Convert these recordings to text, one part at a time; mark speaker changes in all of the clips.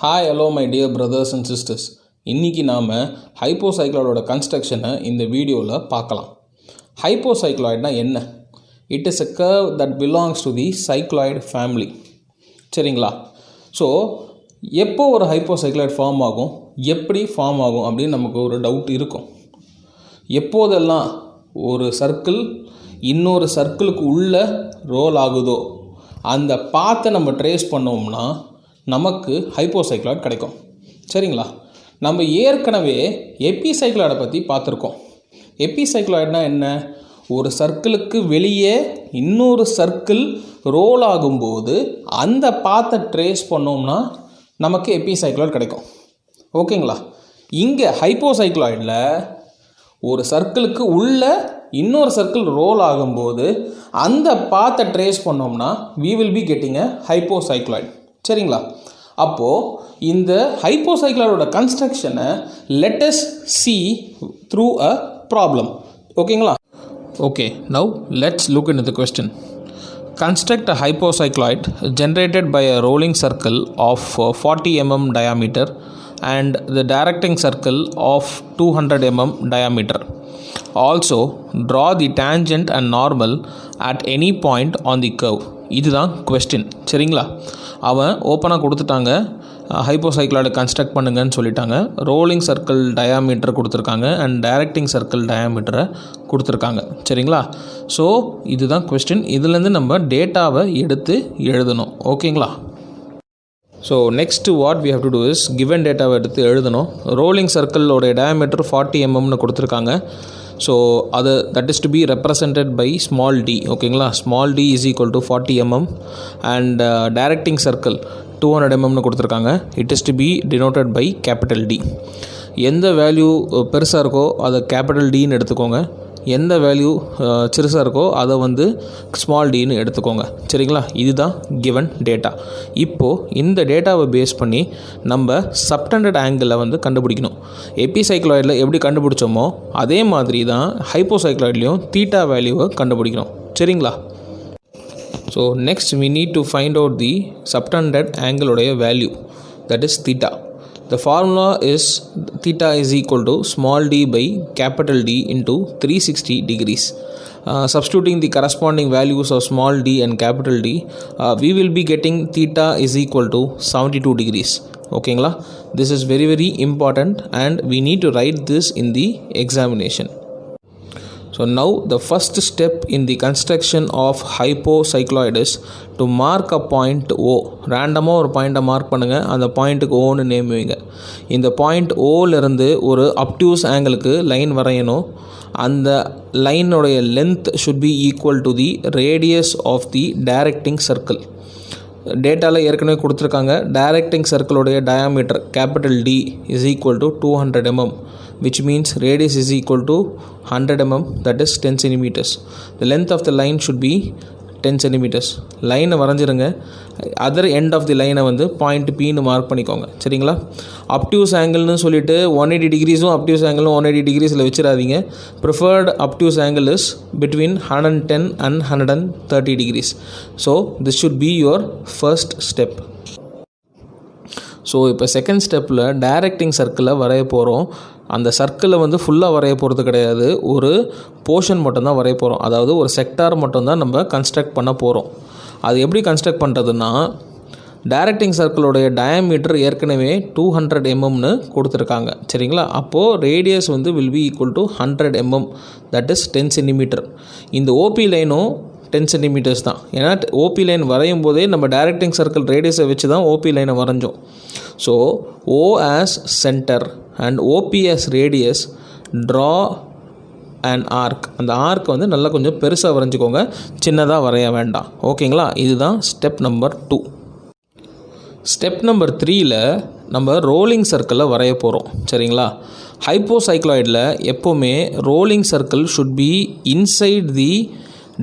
Speaker 1: Hi hello my dear brothers and sisters. இன்றைக்கி நாம் ஹைப்போசைக்ளாய்டோட கன்ஸ்ட்ரக்ஷனை இந்த வீடியோவில் பார்க்கலாம். ஹைப்போசைக்ளாய்ட்னா என்ன? It is a curve that belongs to the cycloid family. சரிங்களா? ஸோ எப்போ ஒரு ஹைப்போசைக்ளாய்டு ஃபார்ம் ஆகும், எப்படி ஃபார்ம் ஆகும் அப்படின்னு நமக்கு ஒரு டவுட் இருக்கும். எப்போதெல்லாம் ஒரு சர்க்கிள் இன்னொரு சர்க்கிளுக்கு உள்ளே ரோல் ஆகுதோ அந்த பாத்தை நம்ம ட்ரேஸ் பண்ணோம்னா நமக்கு ஹைப்போசைக்ளாய்டு கிடைக்கும். சரிங்களா? நம்ம ஏற்கனவே எபிசைக்ளாய்டை பற்றி பார்த்துருக்கோம். எபிசைக்ளாய்டுனா என்ன? ஒரு சர்க்கிளுக்கு வெளியே இன்னொரு சர்க்கிள் ரோல் ஆகும்போது அந்த பாத்தை ட்ரேஸ் பண்ணோம்னா நமக்கு எபிசைக்ளாய்டு கிடைக்கும். ஓகேங்களா? இங்கே ஹைப்போசைக்ளாய்டில் ஒரு சர்க்கிளுக்கு உள்ள இன்னொரு சர்க்கிள் ரோல் ஆகும்போது அந்த பாத்தை ட்ரேஸ் பண்ணோம்னா we will be getting a ஹைப்போசைக்ளாய்டு. சரிங்களா? அப்போது இந்த ஹைப்போசைக்ளாய்டோட கன்ஸ்ட்ரக்ஷனை let us see through a problem. ஓகேங்களா? Okay, now let's look into the question. Construct a hypocycloid generated by a rolling circle of 40 mm diameter and the directing circle of 200 mm diameter. Also, draw the tangent and normal at any point on the curve. இதுதான் question. சரிங்களா? அவன் ஓப்பனாக கொடுத்துட்டாங்க, ஹைப்போசைக்ளாய்டை construct பண்ணுங்கன்னு சொல்லிட்டாங்க. Rolling circle diameter கொடுத்துருக்காங்க and directing circle டயாமீட்டரை கொடுத்துருக்காங்க. சரிங்களா? ஸோ இதுதான் கொஸ்டின். இதுலேருந்து நம்ம டேட்டாவை எடுத்து எழுதணும். ஓகேங்களா? So next what we have to do is given டேட்டாவை எடுத்து எழுதணும். ரோலிங் சர்க்கிளோடைய டயாமீட்டர் 40 mmனு கொடுத்துருக்காங்க. ஸோ அது that is to be represented by small d. ஓகேங்களா? Small d is equal to 40 mm and directing circle 200 mmனு கொடுத்துருக்காங்க. It is to be denoted by capital D. எந்த value பெருசாக இருக்கோ அதை கேபிட்டல் டின்னு எடுத்துக்கோங்க, எந்த வேல்யூ சிறுசாக இருக்கோ அதை ஸ்மால் டின்னு எடுத்துக்கோங்க. சரிங்களா? இதுதான் கிவன் டேட்டா. இப்போது இந்த டேட்டாவை பேஸ் பண்ணி நம்ம சப்டெண்டட் ஆங்கிளை கண்டுபிடிக்கணும். எபிசைக்ளாய்டில் எப்படி கண்டுபிடிச்சோமோ அதே மாதிரி தான் ஹைப்போசைக்ளாய்ட்லேயும் தீட்டா வேல்யூவை கண்டுபிடிக்கணும். சரிங்களா? So next we need to find out the subtended angle உடைய value, that is theta. The formula is theta is equal to small d by capital D into 360 degrees. Substituting the corresponding values of small d and capital D, we will be getting theta is equal to 72 degrees. Okay, this is very very important and we need to write this in the examination. So now the first step in the construction of hypocycloid is to mark a point O. ரேண்டமாக ஒரு பாயிண்ட்டை mark பண்ணுங்கள், அந்த பாயிண்ட்டுக்கு ஓன்னு name வைங்க. இந்த point ஓலேருந்து ஒரு அப்டியூஸ் ஆங்கிளுக்கு லைன் வரையணும். அந்த லைனுடைய length should be equal to the radius of the directing circle. டேட்டாவில் ஏற்கனவே கொடுத்துருக்காங்க. டைரக்டிங் சர்க்கிளோடைய diameter capital D is equal to 200 mm, which means radius is equal to 100 mm, that is 10 centimeters. The length of the line should be 10 centimeters. லைனை வரைஞ்சிருங்க. Other end of the லைனை point Pன்னு mark பண்ணிக்கோங்க. சரிங்களா? Obtuse ஆங்கிள்னு சொல்லிட்டு 180 டிகிரிஸும் obtuse ஆங்கிளும் 180 டிகிரிஸில் வச்சிடாதீங்க. Preferred obtuse angle is between 110 and 130 degrees. So this should be your first step. So இப்போ second ஸ்டெப்பில் directing சர்க்கிளை வரைய போகிறோம். அந்த சர்க்கிளை ஃபுல்லாக வரைய போகிறது கிடையாது, ஒரு போர்ஷன் மட்டும்தான் வரைய போகிறோம். அதாவது ஒரு செக்டார் மட்டும்தான் நம்ம கன்ஸ்ட்ரக்ட் பண்ண போகிறோம். அது எப்படி கன்ஸ்ட்ரக்ட் பண்ணுறதுன்னா, டைரக்டிங் சர்க்கிளோடைய டயாமீட்டர் ஏற்கனவே 200 mmனு கொடுத்துருக்காங்க. சரிங்களா? அப்போது radius will be equal to 100 mm, that is 10 centimeter. இந்த ஓபி லைனும் 10 centimeters தான். ஏன்னா ஓபி லைன் வரையும் போதே நம்ம டைரக்டிங் சர்க்கிள் ரேடியஸை வச்சு தான் ஓபி லைனை வரைஞ்சோம். So O as center and OP as radius, draw an arc. அந்த ஆர்க் நல்லா கொஞ்சம் பெருசாக வரைஞ்சிக்கோங்க, சின்னதாக வரைய வேண்டாம். ஓகேங்களா? இதுதான் ஸ்டெப் நம்பர் 2. ஸ்டெப் நம்பர் 3ல் நம்ம ரோலிங் சர்க்கிளை வரைய போகிறோம். சரிங்களா? ஹைப்போசைக்ளாய்டில் எப்போவுமே rolling circle should be inside the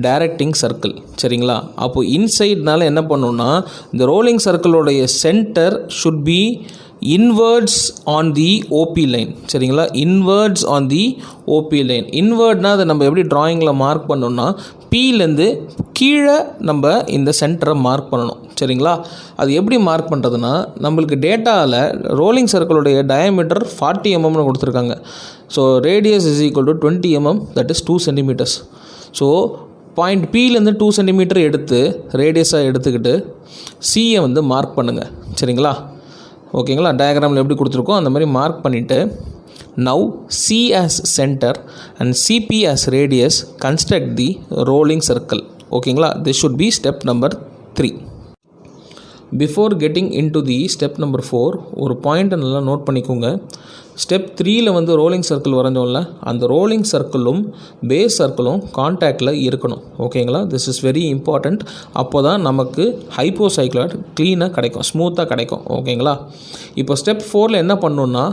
Speaker 1: directing circle. சரிங்களா? அப்போது இன்சைட்னால என்ன பண்ணணும்னா, இந்த ரோலிங் சர்க்கிளோடைய centre should be inwards on the OP line. சரிங்களா, inwards on the OP line. இன்வர்ட்னா அதை நம்ம எப்படி ட்ராயிங்கில் மார்க் பண்ணோம்னா பீலேருந்து கீழே நம்ம இந்த சென்டரை மார்க் பண்ணணும். சரிங்களா, அது எப்படி மார்க் பண்ணுறதுன்னா நம்மளுக்கு டேட்டாவில் ரோலிங் சர்க்கிளுடைய டயாமீட்டர் 40 mm கொடுத்துருக்காங்க. So radius is equal to 20 mm, that is 2 cm. So point பிலேருந்து 2 cm எடுத்து ரேடியஸாக எடுத்துக்கிட்டு சியை வந்து மார்க் பண்ணுங்கள். சரிங்களா, ஓகேங்களா, டயக்ராமில் எப்படி கொடுத்துருக்கோம் அந்த மாதிரி மார்க் பண்ணிவிட்டு now C as center and CP as radius, construct the rolling circle. ஓகேங்களா, this should be step number 3. Before getting into the step number 4, ஒரு பாயிண்ட்டை நல்லா நோட் பண்ணிக்கோங்க. ஸ்டெப் 3ல் வந்து ரோலிங் சர்க்கிள் வரைஞ்சோம்ல, அந்த ரோலிங் சர்க்கிளும் பேஸ் சர்க்கிளும் கான்டாக்டில் இருக்கணும். ஓகேங்களா, திஸ் இஸ் வெரி இம்பார்ட்டண்ட். அப்போ தான் நமக்கு ஹைப்போசைக்ளாய்டு க்ளீனாக கிடைக்கும், ஸ்மூத்தாக கிடைக்கும். ஓகேங்களா, இப்போ ஸ்டெப் 4ல் என்ன பண்ணணுன்னா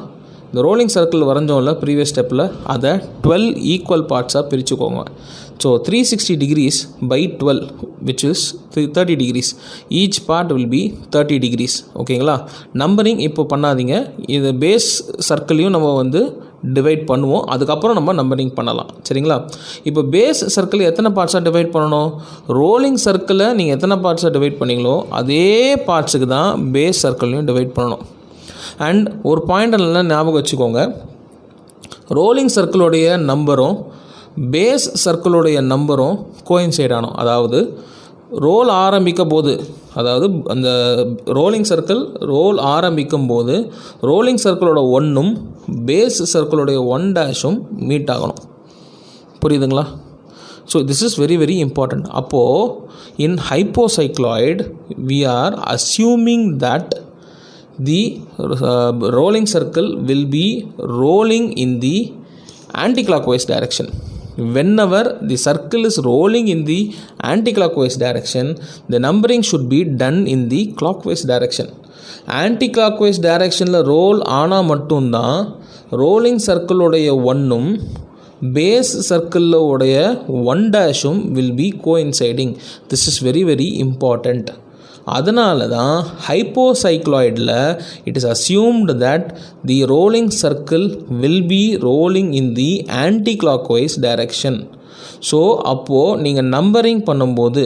Speaker 1: இந்த ரோலிங் சர்க்கிள் வரைஞ்சோம்ல ப்ரீவியஸ் ஸ்டெப்பில், அதை 12 ஈக்குவல் பார்ட்ஸாக பிரிச்சுக்கோங்க. So 360 degrees by 12 which is 30 degrees. Each part will be 30 degrees. ஓகேங்களா, நம்பரிங் இப்போ பண்ணாதீங்க. இது பேஸ் சர்க்கிளையும் நம்ம வந்து டிவைட் பண்ணுவோம், அதுக்கப்புறம் நம்ம நம்பரிங் பண்ணலாம். சரிங்களா, இப்போ பேஸ் சர்க்கிள் எத்தனை பார்ட்ஸாக டிவைட் பண்ணணும்? ரோலிங் சர்க்கிளை நீங்கள் எத்தனை பார்ட்ஸாக டிவைட் பண்ணிங்களோ அதே பார்ட்ஸுக்கு தான் பேஸ் சர்க்கிளையும் டிவைட் பண்ணணும். அண்ட் ஒரு பாயிண்ட் நல்லா ஞாபகம் வச்சுக்கோங்க, ரோலிங் சர்க்கிளுடைய நம்பரும் பேஸ் சர்க்கிளுடைய நம்பரும் கோயின்சைட் ஆனோம். அதாவது ரோல் ஆரம்பிக்கும் போது, அதாவது அந்த ரோலிங் சர்க்கிள் ரோல் ஆரம்பிக்கும் போது ரோலிங் சர்க்கிளோட 1ம் பேஸ் சர்க்கிளுடைய 1' மீட் ஆகணும். புரியுதுங்களா? So this is very very important. அப்போது in hypocycloid we are assuming that the rolling circle will be rolling in the anti-clockwise direction. Whenever the circle is rolling in the anti-clockwise direction, the numbering should be done in the clockwise direction. Anti-clockwise directionல roll ஆனால் மட்டும்தான் rolling சர்க்கிளோடைய 1ம் base சர்க்கிளில் உடைய 1' will be coinciding. This is very very important. அதனால தான் ஹைப்போசைக்ளாய்டில் it is assumed that the rolling circle will be rolling in the anti clockwise direction. So அப்போது நீங்கள் நம்பரிங் பண்ணும்போது,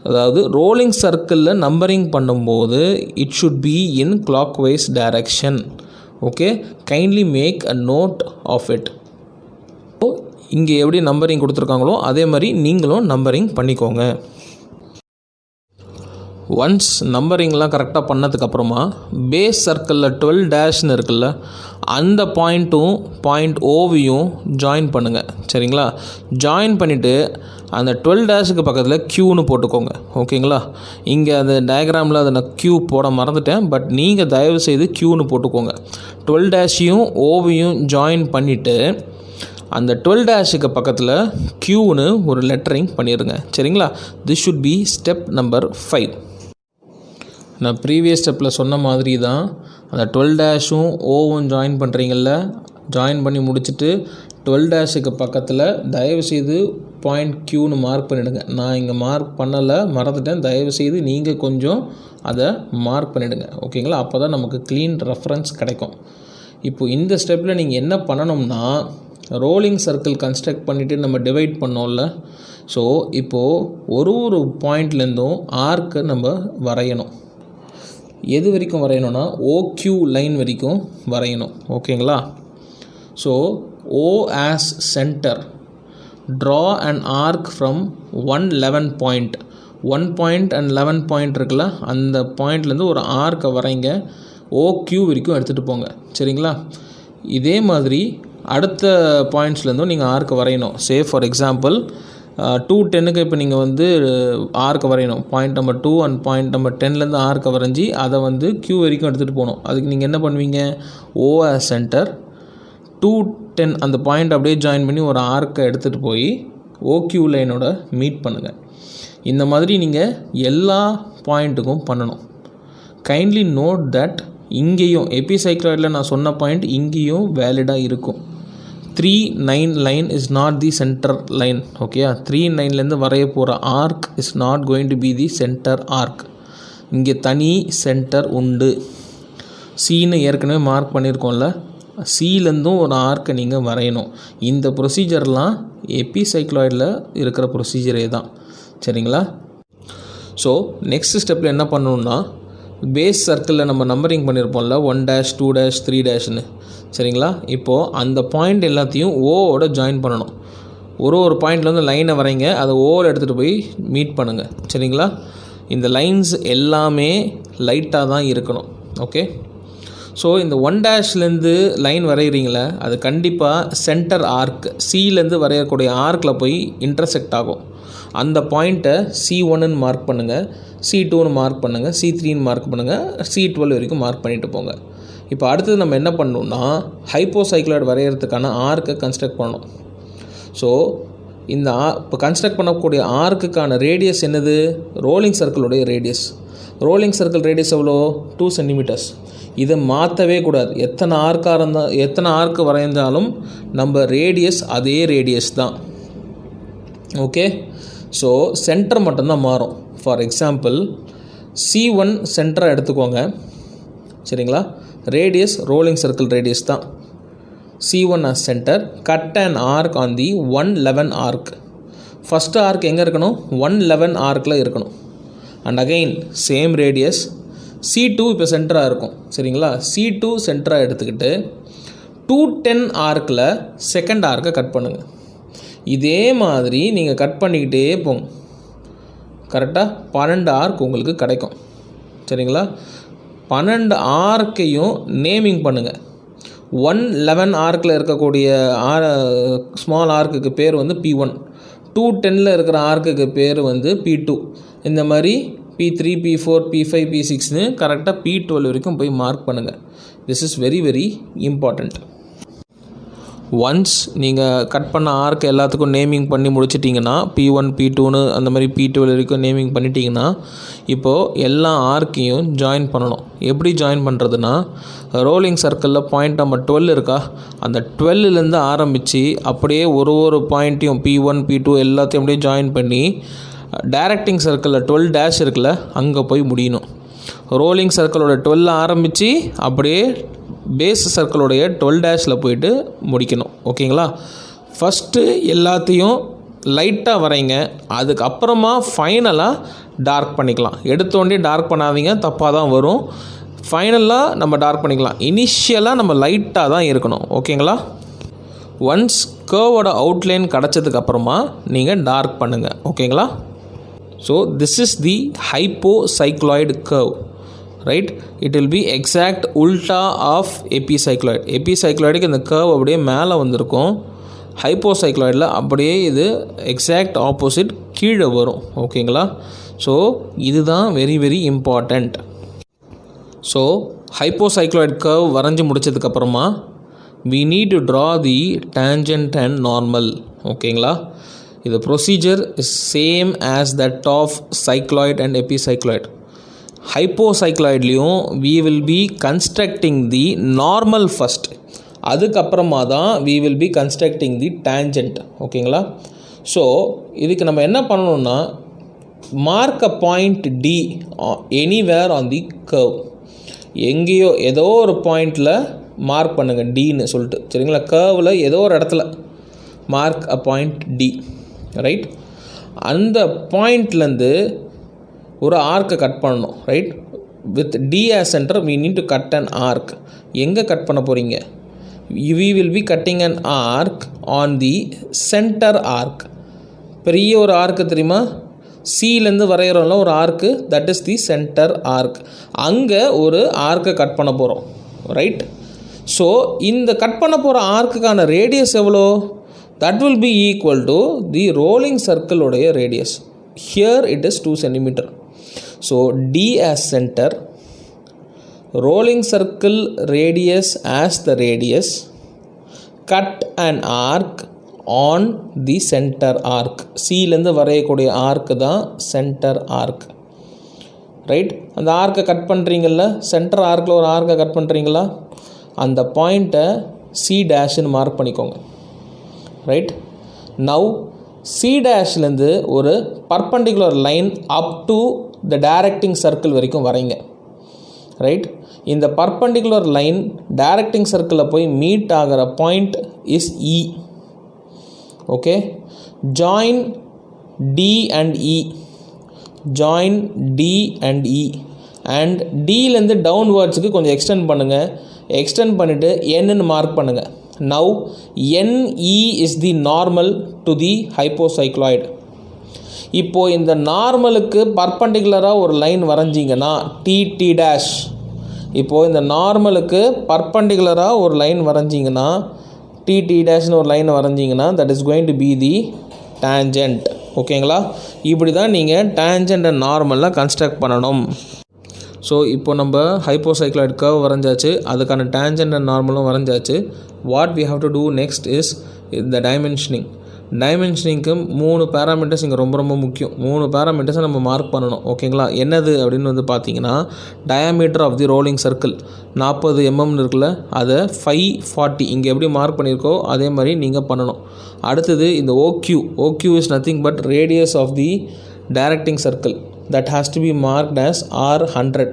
Speaker 1: அதாவது ரோலிங் சர்க்கிளில் நம்பரிங் பண்ணும்போது it should be in clockwise direction. Okay, kindly make a note of it. இங்கே எப்படி numbering கொடுத்துருக்காங்களோ அதே மாதிரி நீங்களும் நம்பரிங் பண்ணிக்கோங்க. ஒன்ஸ் நம்பரிங்லாம் கரெக்டாக பண்ணதுக்கப்புறமா பேஸ் சர்க்கிளில் 12' இருக்குல்ல, அந்த பாயிண்ட்டும் பாயிண்ட் ஓவையும் ஜாயின் பண்ணுங்கள். சரிங்களா, ஜாயின் பண்ணிவிட்டு அந்த 12' பக்கத்தில் க்யூன்னு போட்டுக்கோங்க. ஓகேங்களா, இங்கே அந்த டயக்ராமில் அதை நான் க்யூ போட மறந்துட்டேன், பட் நீங்கள் தயவு செய்து க்யூன்னு போட்டுக்கோங்க. 12' ஓவையும் ஜாயின் பண்ணிவிட்டு அந்த 12' பக்கத்தில் க்யூன்னு ஒரு லெட்டரிங் பண்ணிடுங்க. சரிங்களா, this should B step number 5. நான் ப்ரீவியஸ் ஸ்டெப்பில் சொன்ன மாதிரி தான் அந்த 12' ஓவும் ஜாயின் பண்ணுறீங்கள, ஜாயின் பண்ணி முடிச்சுட்டு 12' பக்கத்தில் தயவுசெய்து பாயிண்ட் க்யூன்னு மார்க் பண்ணிவிடுங்க. நான் இங்கே மார்க் பண்ணலை, மறந்துட்டேன். தயவுசெய்து நீங்கள் கொஞ்சம் அதை மார்க் பண்ணிவிடுங்க. ஓகேங்களா, அப்போ தான் நமக்கு க்ளீன் ரெஃபரன்ஸ் கிடைக்கும். இப்போ இந்த ஸ்டெப்பில் நீங்கள் என்ன பண்ணணும்னா, ரோலிங் சர்க்கிள் கன்ஸ்ட்ரக்ட் பண்ணிவிட்டு நம்ம டிவைட் பண்ணோம்ல, ஸோ இப்போது ஒரு பாயிண்ட்லேருந்தும் ஆர்க்கை நம்ம வரையணும். எது வரைக்கும் வரையணும்னா ஓக்யூ லைன் வரைக்கும் வரையணும். ஓகேங்களா, so O as center, draw an arc from 1 point. 1 point and 11 point இருக்குல்ல, அந்த பாயிண்ட்லேருந்து ஒரு ஆர்க்கை வரைங்க. OQ வரைக்கும் எடுத்துகிட்டு போங்க. சரிங்களா, இதே மாதிரி அடுத்த பாயிண்ட்ஸ்லேருந்தும் நீங்கள் ஆர்க்கை வரையணும். சே ஃபார் எக்ஸாம்பிள் 210க்கு இப்போ நீங்கள் வந்து ஆர்க்கை வரையணும். பாயிண்ட் நம்பர் 2 அண்ட் பாயிண்ட் நம்பர் 10லேருந்து ஆர்க்கை வரைஞ்சி அதை வந்து Q வரைக்கும் எடுத்துகிட்டு போகணும். அதுக்கு நீங்கள் என்ன பண்ணுவீங்க, O as center 210 அந்த பாயிண்ட் அப்படியே ஜாயின் பண்ணி ஒரு ஆர்க்கை எடுத்துகிட்டு போய் OQ லைனோட மீட் பண்ணுங்கள். இந்த மாதிரி நீங்கள் எல்லா பாயிண்ட்டுக்கும் பண்ணணும். கைண்ட்லி நோட் தட் இங்கேயும் எபிசைக்ளாய்டில் நான் சொன்ன பாயிண்ட் இங்கேயும் வேலிடாக இருக்கும். 3-9 line is not the centre line. Okay, 3-9லேருந்து வரைய போகிற arc is not going to be the centre arc. இங்கே தனி சென்டர் உண்டு. சின்னு ஏற்கனவே மார்க் பண்ணியிருக்கோம்ல, சிலேருந்தும் ஒரு ஆர்க்கை நீங்கள் வரையணும். இந்த ப்ரொசீஜர்லாம் எபிசைக்ளாய்டில் இருக்கிற ப்ரொசீஜரே தான். சரிங்களா? ஸோ நெக்ஸ்ட் ஸ்டெப்பில் என்ன பண்ணணுன்னா, பேஸ் சர்க்கிளில் நம்ம நம்பரிங் பண்ணியிருப்போம்ல 1 டேஷ் 2 டேஷ் 3 டேஷ்னு. சரிங்களா? இப்போது அந்த பாயிண்ட் எல்லாத்தையும் ஓவோட ஜாயின் பண்ணணும். ஒரு பாயிண்ட்லேருந்து லைனை வரைங்க, அதை ஓவில் எடுத்துகிட்டு போய் மீட் பண்ணுங்கள். சரிங்களா? இந்த லைன்ஸ் எல்லாமே லைட்டாக தான் இருக்கணும். ஓகே. ஸோ இந்த 1 டேஷ்லேருந்து லைன் வரைகிறீங்களே, அது கண்டிப்பாக சென்டர் ஆர்க் சிலேருந்து வரையக்கூடிய ஆர்க்கில் போய் இன்டர்செக்ட் ஆகும். அந்த பாயிண்ட்டை C1ன்னு மார்க் பண்ணுங்கள், C2ன்னு மார்க் பண்ணுங்கள், C3ன்னு மார்க் பண்ணுங்கள், C12 வரைக்கும் மார்க் பண்ணிவிட்டு போங்க. இப்போ அடுத்தது நம்ம என்ன பண்ணணும்னா, ஹைப்போசைக்ளாய்டு வரைகிறதுக்கான ஆர்க்கை கன்ஸ்ட்ரக்ட் பண்ணணும். ஸோ இந்த இப்போ கன்ஸ்ட்ரக்ட் பண்ணக்கூடிய ஆர்க்குக்கான ரேடியஸ் என்னது? ரோலிங் சர்க்கிளுடைய ரேடியஸ். ரோலிங் சர்க்கிள் ரேடியஸ் எவ்வளோ? 2 சென்டிமீட்டர்ஸ். இதை மாற்றவே கூடாது. எத்தனை ஆர்க்கு வரைந்தாலும் நம்ம ரேடியஸ் அதே ரேடியஸ் தான். ஓகே. ஸோ சென்டர் மட்டும்தான் மாறும். ஃபார் எக்ஸாம்பிள் C1 சென்டராக எடுத்துக்கோங்க. சரிங்களா? ரேடியஸ் ரோலிங் சர்க்கிள் ரேடியஸ் தான். C1 as center, cut an arc on the 111 arc. First arc எங்கே இருக்கணும்? 111 ஆர்க்கில் இருக்கணும். And again same radius. C2 இப்போ சென்டராக இருக்கும். சரிங்களா? C2 சென்டராக எடுத்துக்கிட்டு 210 ஆர்க்கில் செகண்ட் ஆர்க்கை கட் பண்ணுங்கள். இதே மாதிரி நீங்கள் கட் பண்ணிக்கிட்டே போங்க. கரெக்டாக 12 ஆர்க் உங்களுக்கு கிடைக்கும். சரிங்களா? 12 ஆர்க்கையும் நேமிங் பண்ணுங்கள். 111 ஆர்க்கில் இருக்கக்கூடிய ஸ்மால் ஆர்க்குக்கு பேர் வந்து P1, 210 இருக்கிற ஆர்க்குக்கு பேர் வந்து P2, இந்த மாதிரி P3, P4, P5, P6ன்னு கரெக்டாக P12 வரைக்கும் போய் மார்க் பண்ணுங்கள். This is very very important. Once நீங்கள் கட் பண்ண ஆர்க் எல்லாத்துக்கும் நேமிங் பண்ணி முடிச்சிட்டிங்கன்னா, P1, P2ன்னு அந்த மாதிரி P12 வரைக்கும் நேமிங் பண்ணிட்டீங்கன்னா, இப்போது எல்லா ஆர்க்கையும் ஜாயின் பண்ணணும். எப்படி ஜாயின் பண்ணுறதுன்னா, ரோலிங் சர்க்கிளில் பாயிண்ட் நம்பர் 12 இருக்கா, அந்த 12லேருந்து ஆரம்பித்து அப்படியே ஒரு பாயிண்ட்டையும் P1, P2 எல்லாத்தையும் அப்படியே ஜாயின் பண்ணி டைரக்டிங் சர்க்கிளில் 12 டேஷ் இருக்குல்ல, அங்கே போய் முடியணும். ரோலிங் சர்க்கிளோட 12 ஆரம்பித்து அப்படியே பேஸ் சர்க்கிளோடைய 12 டேஷில் போயிட்டு முடிக்கணும். ஓகேங்களா? ஃபஸ்ட்டு எல்லாத்தையும் லைட்டாக வரைங்க, அதுக்கப்புறமா ஃபைனலாக டார்க் பண்ணிக்கலாம். எடுத்தோடனே டார்க் பண்ணாதீங்க, தப்பாக தான் வரும். ஃபைனலாக நம்ம டார்க் பண்ணிக்கலாம். இனிஷியலாக நம்ம லைட்டாக தான் இருக்கணும். ஓகேங்களா? ஒன்ஸ் கர்வோட அவுட்லைன் கிடச்சதுக்கப்புறமா நீங்கள் டார்க் பண்ணுங்கள். ஓகேங்களா? So this is the hypocycloid curve. Right? It will be exact உல்டா ஆஃப் எபிசைக்ளாய்டு. எபிசைக்ளாய்டுக்கு இந்த கர்வ் அப்படியே மேலே வந்திருக்கும். ஹைப்போசைக்ளாய்டில் அப்படியே இது எக்ஸாக்ட் ஆப்போசிட் கீழே வரும். ஓகேங்களா? ஸோ இதுதான் very very important. So hypocycloid curve வரைஞ்சி முடித்ததுக்கப்புறமா we need to draw the tangent and normal. ஓகேங்களா? இது procedure is same as that of cycloid and epicycloid. ஹைப்போசைக்ளாய்ட்லேயும் we will be constructing the normal first, அதுக்கப்புறமா தான் we will be constructing the tangent. ஓகேங்களா? So இதுக்கு நம்ம என்ன பண்ணணும்னா, mark a point D anywhere on the curve. எங்கேயோ ஏதோ ஒரு பாயிண்டில் மார்க் பண்ணுங்கள் Dன்னு சொல்லிட்டு. சரிங்களா? கர்வில் ஏதோ ஒரு இடத்துல mark a point D. Right? அந்த பாயிண்ட்லேருந்து ஒரு ஆர்க்கை கட் பண்ணணும். Right? With D as center we need to cut an arc. எங்கே கட் பண்ண போகிறீங்க? we will be cutting an arc on the center arc. பெரிய ஒரு ஆர்க்கு தெரியுமா? சிலேருந்து வரைகிறோம்ல ஒரு arc, that is the centre arc. அங்கே ஒரு ஆர்க்கை கட் பண்ண போகிறோம். ரைட்? ஸோ இந்த கட் பண்ண போகிற ஆர்க்குக்கான ரேடியஸ் எவ்வளோ? That will be equal to the rolling சர்க்கிளோடைய radius. Here it is 2 centimetre. So D as center, rolling circle radius as the radius, cut an arc on the center arc. சிலேருந்து வரையக்கூடிய ஆர்க்கு தான் centre arc. Right? அந்த ஆர்க்கை cut பண்ணுறீங்கள, centre ஆர்க்கில் ஒரு ஆர்க்கை cut பண்ணுறீங்களா, அந்த பாயிண்ட்டை C' mark பண்ணிக்கோங்க. Right? Now C' ஒரு perpendicular line up to the directing circle வரைக்கும் வரைங்க. ரைட். இந்த பர்பண்டிகுலர் லைன் டைரக்டிங் சர்க்கிளில் போய் மீட் ஆகிற point is E. Okay, join D and E, join D and E and டிலேருந்து டவுன்வர்ட்ஸுக்கு கொஞ்சம் எக்ஸ்டெண்ட் பண்ணுங்கள். எக்ஸ்டெண்ட் பண்ணிவிட்டு என்னன்னு மார்க் பண்ணுங்கள். Now NE is the normal to the hypocycloid. இப்போது இந்த நார்மலுக்கு பர்பண்டிகுலராக ஒரு லைன் வரைஞ்சிங்கன்னா TT டேஷ். இப்போது இந்த நார்மலுக்கு பர்பண்டிகுலராக ஒரு லைன் வரைஞ்சிங்கன்னா TT டேஷ்னு ஒரு line வரைஞ்சிங்கன்னா that is going to be the tangent. ஓகேங்களா? இப்படி தான் நீங்கள் டேஞ்சன்ட் அண்ட் நார்மலாக கன்ஸ்ட்ரக்ட் பண்ணணும். ஸோ இப்போ நம்ம ஹைப்போசைக்ளாய்டு கர்வ் வரைஞ்சாச்சு, அதுக்கான tangent and நார்மலும் வரைஞ்சாச்சு. What we have to two next is இந்த டைமென்ஷனிங். டைமென்ஷனிங்க்கு 3 பேராமீட்டர்ஸ் இங்கே ரொம்ப ரொம்ப முக்கியம். 3 பேராமீட்டர்ஸை நம்ம மார்க் பண்ணணும். ஓகேங்களா? என்னது அப்படின்னு வந்து பார்த்தீங்கன்னா, diameter of the rolling circle 40 mm இருக்குல்ல, அதை 540 இங்கே எப்படி மார்க் பண்ணியிருக்கோ அதே மாதிரி நீங்கள் பண்ணணும். அடுத்தது இந்த OQ is nothing but radius of the directing circle. that has to be marked as R100.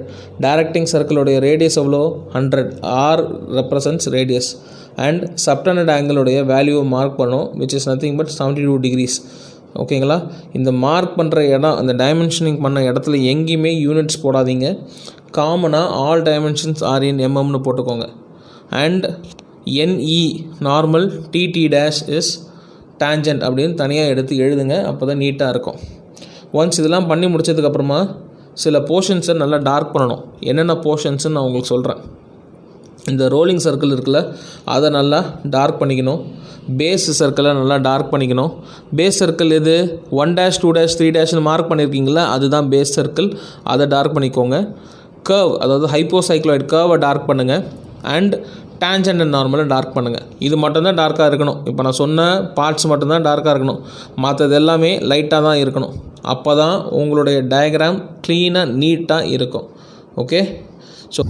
Speaker 1: directing circle உடைய radius எவ்வளோ? 100. R represents radius and subtended angle உடைய value mark பண்ணோம், which is nothing but 72 degrees. ஓகேங்களா? இந்த mark பண்ணுற இடம், அந்த dimensioning பண்ண இடத்துல எங்கேயுமே யூனிட்ஸ் போடாதீங்க. காமனாக ஆல் டைமென்ஷன்ஸ் ஆர் இன் எம்எம்னு போட்டுக்கோங்க. And NE normal, TT dash is tangent அப்படின்னு தனியாக எடுத்து எழுதுங்க. அப்போ தான் நீட்டாக இருக்கும். ஒன்ஸ் இதெல்லாம் பண்ணி முடிச்சதுக்கப்புறமா சில போர்ஷன்ஸை நல்லா டார்க் பண்ணணும். என்னென்ன போர்ஷன்ஸுன்னு நான் உங்களுக்கு சொல்கிறேன். இந்த ரோலிங் சர்க்கிள் இருக்குல்ல, அதை நல்லா டார்க் பண்ணிக்கணும். பேஸ் சர்க்கிளை நல்லா டார்க் பண்ணிக்கணும். பேஸ் சர்க்கிள் எது? 1 டேஷ் 2 டேஷ் 3 டேஷ்னு மார்க் பண்ணியிருக்கீங்களா, அதுதான் பேஸ் சர்க்கிள். அதை டார்க் பண்ணிக்கோங்க. கர்வ், அதாவது ஹைப்போசைக்ளாய்டு கர்வை டார்க் பண்ணுங்கள். அண்ட் டேஞ்சன்ட் அண்ட் நார்மலை டார்க் பண்ணுங்கள். இது மட்டும்தான் டார்க்காக இருக்கணும். இப்போ நான் சொன்ன பார்ட்ஸ் மட்டும்தான் டார்க்காக இருக்கணும். மற்றது எல்லாமே லைட்டாக தான் இருக்கணும். அப்போ தான் உங்களுடைய டயக்ராம் க்ளீனாக நீட்டாக இருக்கும். ஓகே, ஸோ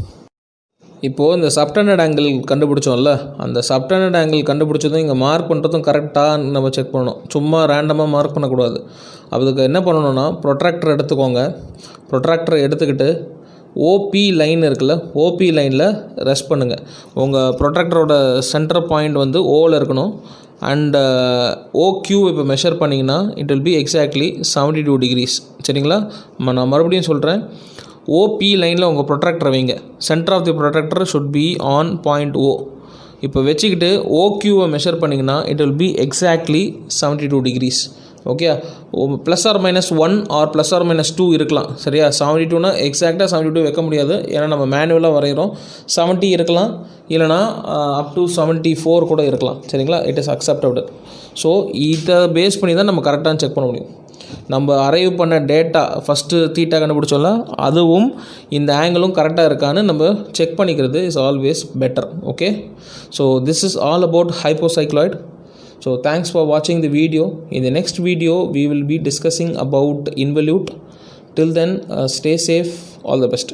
Speaker 1: இப்போது இந்த சப்டெண்டட் ஆங்கிள் கண்டுபிடிச்சோம்ல, அந்த சப்டெண்டட் ஆங்கிள் கண்டுபிடிச்சதும் இங்கே மார்க் பண்ணுறதும் கரெக்டாக நம்ம செக் பண்ணணும். சும்மா ரேண்டமாக மார்க் பண்ணக்கூடாது. அதுக்கு என்ன பண்ணணும்னா, ப்ரொட்ராக்டர் எடுத்துக்கோங்க. ப்ரொட்ராக்டரை எடுத்துக்கிட்டு OP லைன் இருக்குல்ல, OP லைனில் ரெஸ்ட் பண்ணுங்கள். உங்கள் ப்ரொட்ராக்டரோட சென்டர் பாயிண்ட் வந்து Oவில் இருக்கணும். அண்ட் OQ இப்போ மெஷர் பண்ணிங்கன்னா it will be exactly 72 degrees. சரிங்களா? நான் மறுபடியும் சொல்கிறேன். OP லைனில் உங்கள் ப்ரொட்ராக்டரை வைங்க. Centre of the protractor should be on point O. இப்போ வச்சுக்கிட்டு OQவை மெஷர் பண்ணிங்கன்னா it will be exactly 72 degrees. Okay, plus or minus 1 or plus or minus 2 இருக்கலாம். சரியா? 72னா எக்ஸாக்டாக 72 வைக்க முடியாது, ஏன்னா நம்ம மேனுவலாக வரைகிறோம். 70 இருக்கலாம், இல்லைனா அப் டு 74 கூட இருக்கலாம். சரிங்களா? It is acceptable. ஸோ இதை பேஸ் பண்ணி தான் நம்ம கரெக்டாக செக் பண்ண முடியும். நம்ம அரைவ் பண்ண டேட்டா ஃபஸ்ட்டு தீட்டா கண்டுபிடிச்சோம்ல, அதுவும் இந்த ஆங்கிளும் கரெக்டாக இருக்கான்னு நம்ம செக் பண்ணிக்கிறது is always better. Okay, so this is all about hypocycloid. So thanks for watching the video. In the next video we will be discussing about involute. Till then, stay safe. All the best.